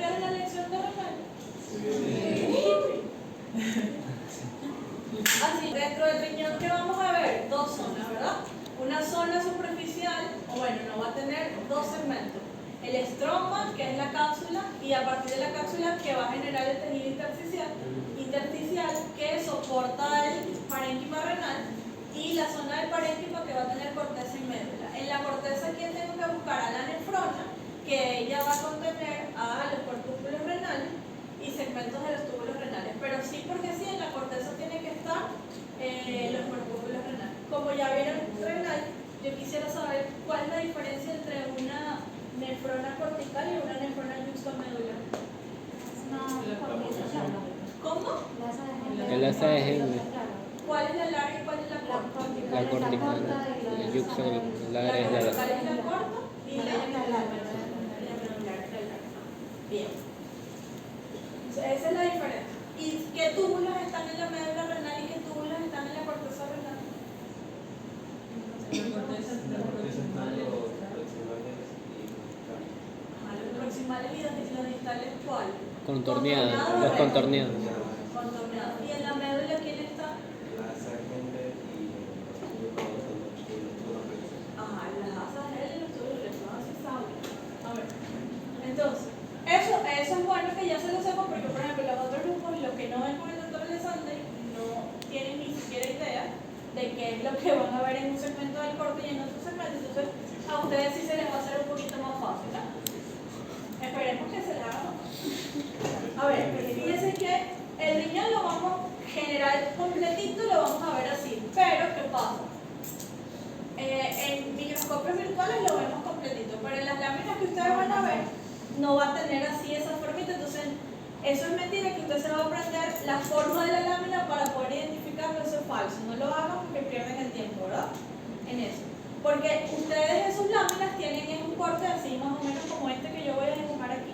vieron la lección de renal? Así, dentro del riñón, ¿qué vamos a ver? Dos zonas, ¿verdad? Una zona superficial, o bueno, no va a tener dos segmentos. El estroma, que es la cápsula, y a partir de la cápsula que va a generar el tejido intersticial que soporta el parénquima renal, y la zona del parénquima que va a tener corteza y médula. En la corteza, ¿quién tengo que buscar? A la nefrona, que ella va a contener a los corpúsculos renales y segmentos de los túbulos renales. Pero sí, porque sí, en la corteza tienen que estar los corpúsculos renales. Como ya vieron renal, yo quisiera saber cuál es la diferencia entre una nefrona cortical y una nefrona yuxtamedular. ¿Cómo? El asa de Henle. ¿Cuál es la larga y cuál es la corta? La cortical, la yuxa, la larga es la cortical es la corta y la medular es la larga. Bien. Esa es la diferencia. ¿Y qué túbulos están en la médula renal y qué túbulos están en la corteza renal? Los proximales y los distales, ¿cuál? contorneada, los contorneados. Contorneados. ¿Y en la médula quién está? La sagmente y Las asas de él y los túbulos, así saben. A ver. Entonces, eso es bueno que ya se lo sepan porque, por ejemplo, los otros grupos, los que no ven con el doctor Alessandri, no tienen ni siquiera idea de qué es lo que van a ver en un segmento del corte y en otro segmento. Entonces, a ustedes sí se les va a hacer un poquito más fácil, ¿no? Esperemos que se les haga más fácil. A ver, fíjense que el riñón lo vamos a generar completito, lo vamos a ver así. Pero, ¿qué pasa? En microscopios virtuales lo vemos completito, pero en las láminas que ustedes van a ver no va a tener así esa formita. Entonces, eso es mentira, que usted se va a aprender la forma de la lámina para poder identificarlo. Eso es falso. No lo hagan porque pierden el tiempo, ¿verdad? En eso. Porque ustedes en sus láminas tienen un corte así, más o menos como este que yo voy a dibujar aquí.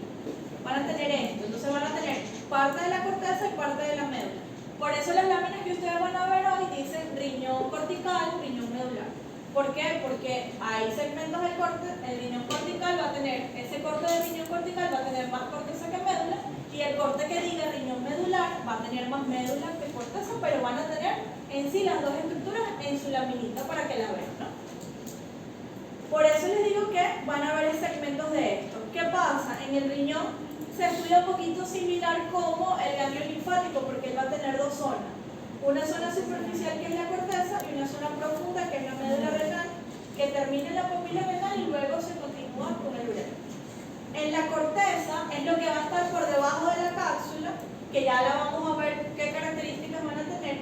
Van a tener esto. Entonces van a tener parte de la corteza y parte de la médula. Por eso las láminas que ustedes van a ver hoy dicen riñón cortical, riñón medular. ¿Por qué? Porque hay segmentos del corte. El riñón cortical va a tener, ese corte de riñón cortical va a tener más corteza que médula, y el corte que diga riñón medular va a tener más médula que corteza, pero van a tener en sí las dos estructuras en su laminita para que la vean, ¿no? Por eso les digo que van a ver segmentos de esto. ¿Qué pasa? En el riñón se estudia un poquito similar como el ganglio linfático, porque él va a tener dos zonas. Una zona superficial, que es la corteza, y una zona profunda, que es la médula renal, que termina en la papila renal y luego se continúa con el uréter. En la corteza es lo que va a estar por debajo de la cápsula, que ya la vamos a ver qué características van a tener,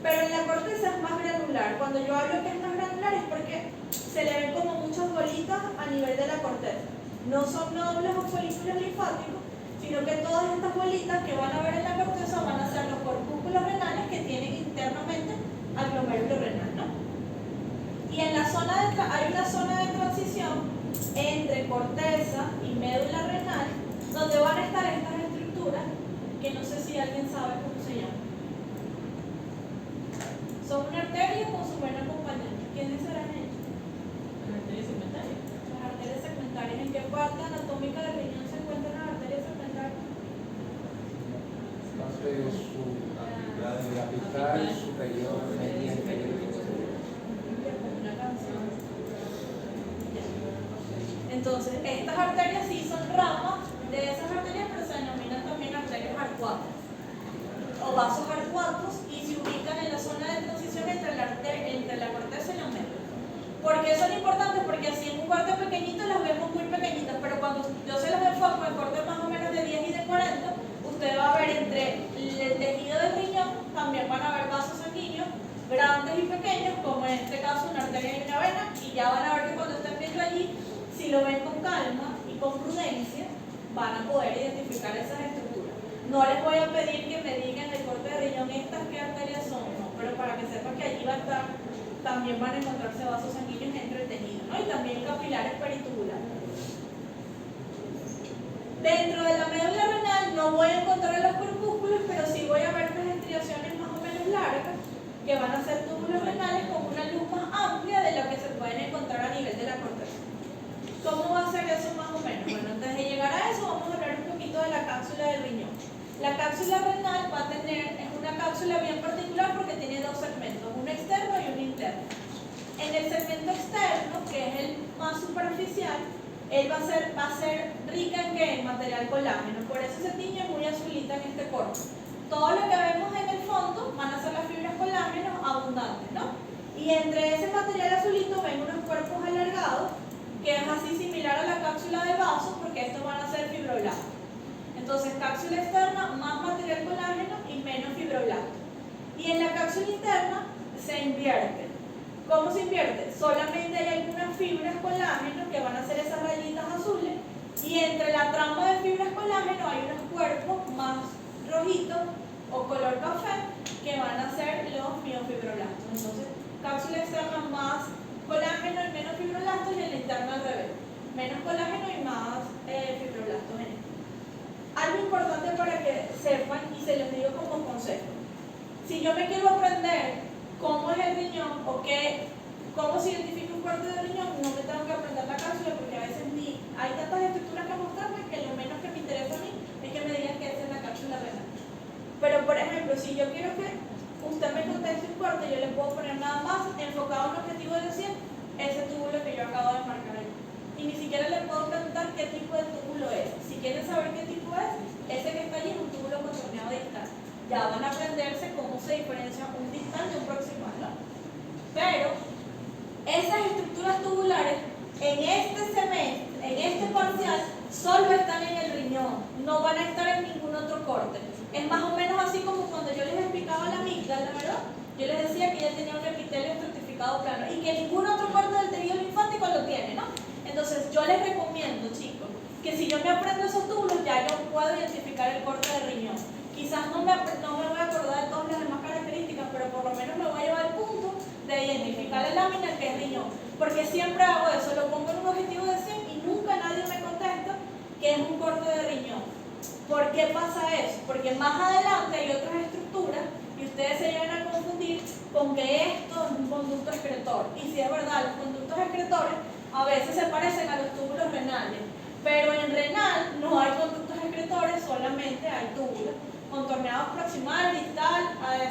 pero en la corteza es más granular. Cuando yo hablo que es más granular es porque se le ven como muchas bolitas a nivel de la corteza. No son nódulos o folículos linfáticos, sino que todas estas bolitas que van a ver en la corteza van a ser los corpúsculos renales que tienen internamente al glomérulo renal, ¿no? Y en la zona hay una zona de transición entre corteza y médula renal, donde van a estar estas estructuras, que no sé si alguien sabe cómo se llaman. Son una arteria con su vena acompañante. ¿Quiénes serán ellos? Las arterias segmentarias. Las arterias segmentarias. ¿En qué parte anatómica del riñón se encuentran las arterias segmentarias? la apical superior, media, inferior y posterior. Entonces, estas arterias sí son ramas de esas arterias, pero se denominan también arterias arcuatas o vasos arcuatos, y se ubican en la zona de transición entre la corteza y la médula. ¿Por qué son importantes? Porque así en un corte pequeñito las vemos muy pequeñitas, pero cuando yo se los enfoco en cortes más o menos de 10 y de 40, usted va a ver entre el tejido del riñón, también van a ver vasos sanguíneos grandes y pequeños, como en este caso una arteria y una vena, y ya van a ver que cuando estén viendo allí, si lo ven con calma y con prudencia, van a poder identificar esas estructuras. No les voy a pedir que me digan el corte de riñón estas qué arterias son, no, pero para que sepan que allí va a estar, también van a encontrarse vasos sanguíneos entre el tejido, ¿no? Y también capilares peritubulares. Dentro de la médula renal no voy a encontrar los corpúsculos, pero sí voy a ver unas estriaciones más o menos largas, que van a ser túbulos renales con una luz más amplia de lo que se pueden encontrar a nivel de la corteza. ¿Cómo va a ser eso más o menos? Bueno, antes de llegar a eso, vamos a hablar un poquito de la cápsula bien particular porque tiene dos segmentos, uno externo y uno interno. En el segmento externo, que es el más superficial, él va a ser rica en ¿qué? En material colágeno, por eso se tiñe muy azulita en este corte. Todo lo que vemos en el fondo van a ser las fibras colágeno abundantes, ¿no? Y entre ese material azulito ven unos cuerpos alargados, que es así similar a la cápsula del vaso, porque estos van a ser fibroblastos. Entonces, cápsula externa, más material colágeno y menos fibroblastos. Y en la cápsula interna se invierte. ¿Cómo se invierte? Solamente hay algunas fibras colágeno que van a ser esas rayitas azules, y entre la trama de fibras colágeno hay unos cuerpos más rojitos o color café que van a ser los miofibroblastos. Entonces, cápsula externa más colágeno y menos fibroblastos, y en la interna al revés, menos colágeno y más fibroblastos en esto. Algo importante para que sepan, y se los digo como consejo: si yo me quiero aprender cómo es el riñón o cómo se identifica un corte de riñón, no me tengo que aprender la cápsula, porque a veces hay tantas estructuras que mostrarme que lo menos que me interesa a mí es que me digan que esa es la cápsula renal. Pero, por ejemplo, si yo quiero que usted me conteste un corte, yo le puedo poner nada más enfocado a un objetivo de 100, ese túbulo que yo acabo de marcar ahí. Y ni siquiera le puedo preguntar qué tipo de túbulo es. Si quieren saber qué tipo es, ese que está allí es un túbulo contorneado distal. Ya van a aprenderse cómo se diferencia un distal de un proximal, ¿no? Pero esas estructuras tubulares en este semestre, en este parcial, solo están en el riñón, no van a estar en ningún otro corte. Es más o menos así como cuando yo les explicaba la amígdala, ¿verdad? Yo les decía que ella tenía un epitelio estratificado plano y que ningún otro corte del tejido linfático lo tiene, ¿no? Entonces yo les recomiendo, chicos, que si yo me aprendo esos túbulos, ya yo puedo identificar el corte de riñón. Quizás no me voy a acordar de todas las demás características, pero por lo menos me voy a llevar al punto de identificar la lámina que es riñón. Porque siempre hago eso, lo pongo en un objetivo de 100 y nunca nadie me contesta que es un corte de riñón. ¿Por qué pasa eso? Porque más adelante hay otras estructuras y ustedes se llegan a confundir con que esto es un conducto excretor. Y si es verdad, los conductos excretores a veces se parecen a los túbulos renales, pero en renal no hay conductos excretores, solamente hay túbulos contorneados proximal, distal,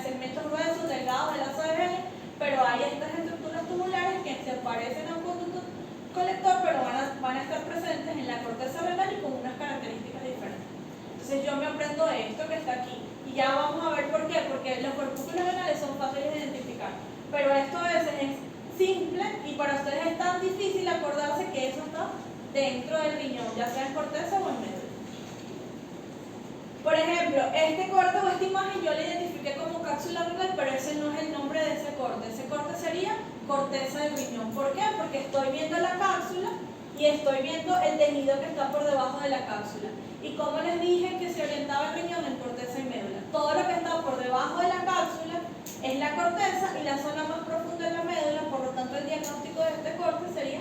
segmentos gruesos, delgados, de lazo de Henle, pero hay estas estructuras tubulares que se parecen a un conducto colector, pero van a estar presentes en la corteza renal y con unas características diferentes. Entonces yo me aprendo esto que está aquí, y ya vamos a ver por qué, porque los corpúsculos renales son fáciles de identificar, pero esto a veces es simple y para ustedes es tan difícil acordarse que eso está dentro del riñón, ya sea en corteza o en medio. Por ejemplo, este corte o esta imagen yo la identifiqué como cápsula renal, pero ese no es el nombre de ese corte. Ese corte sería corteza del riñón. ¿Por qué? Porque estoy viendo la cápsula y estoy viendo el tejido que está por debajo de la cápsula. Y como les dije que se orientaba el riñón en corteza y médula, todo lo que está por debajo de la cápsula es la corteza y la zona más profunda es la médula, por lo tanto el diagnóstico de este corte sería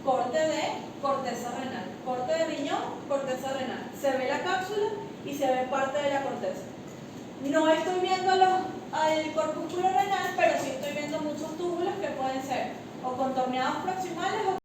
corte de corteza renal. Corte de riñón, corteza renal. Se ve la cápsula y se ve parte de la corteza. No estoy viendo el corpúsculo renal, pero sí estoy viendo muchos túbulos que pueden ser o contorneados proximales o